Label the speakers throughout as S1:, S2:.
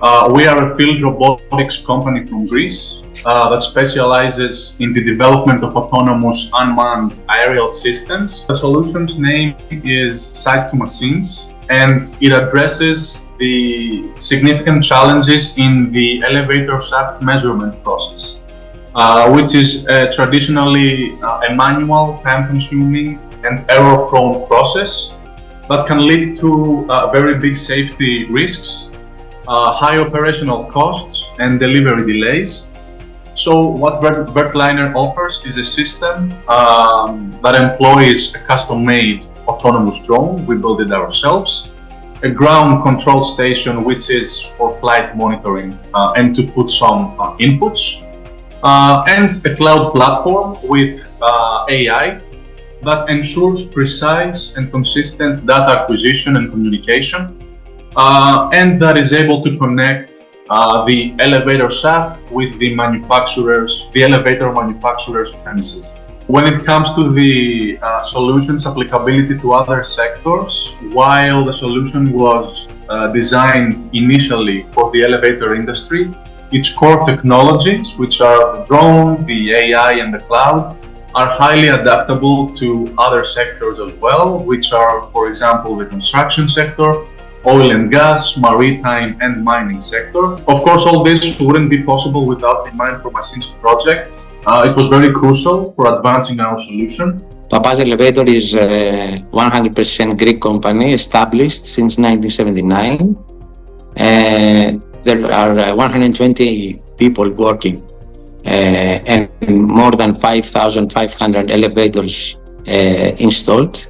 S1: We are a field robotics company from Greece that specializes in the development of autonomous unmanned aerial systems. The solution's name is SITE2MACHINES, and it addresses the significant challenges in the elevator shaft measurement process, which is traditionally a manual, time-consuming and error-prone process that can lead to very big safety risks, high operational costs and delivery delays. So what Vertliner offers is a system that employs a custom-made autonomous drone. We build it ourselves, a ground control station which is for flight monitoring and to put some inputs, and a cloud platform with AI that ensures precise and consistent data acquisition and communication, and that is able to connect the elevator shaft with the elevator manufacturer's premises. When it comes to the solution's applicability to other sectors, while the solution was designed initially for the elevator industry, its core technologies, which are the drone, the AI and the cloud, are highly adaptable to other sectors as well, which are, for example, the construction sector, oil and gas, maritime and mining sector. Of course, all this wouldn't be possible without the Mind4Machines project. It was very crucial for advancing our solution.
S2: Papas Elevator is a 100% Greek company established since 1979. There are 120 people working and more than 5,500 elevators installed.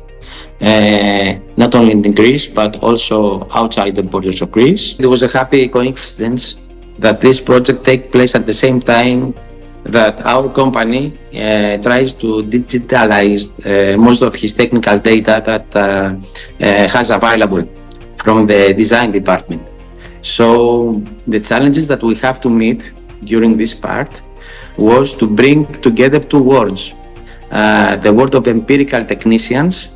S2: Not only in Greece, but also outside the borders of Greece. It was a happy coincidence that this project takes place at the same time that our company tries to digitalize most of his technical data that has available from the design department. So the challenges that we have to meet during this part was to bring together two worlds. The world of empirical technicians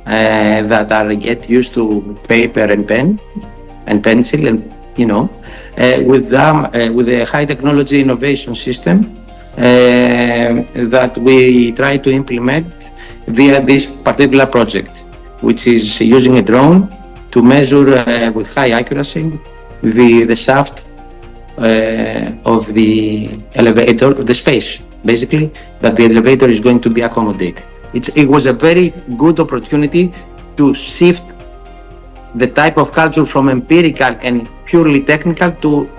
S2: that are yet used to paper and pen and pencil, and with a high technology innovation system that we try to implement via this particular project, which is using a drone to measure with high accuracy the shaft of the elevator, the space basically that the elevator is going to be accommodated. It was a very good opportunity to shift the type of culture from empirical and purely technical to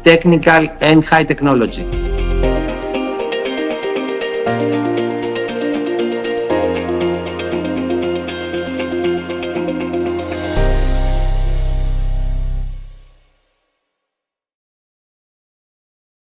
S2: technical and high technology.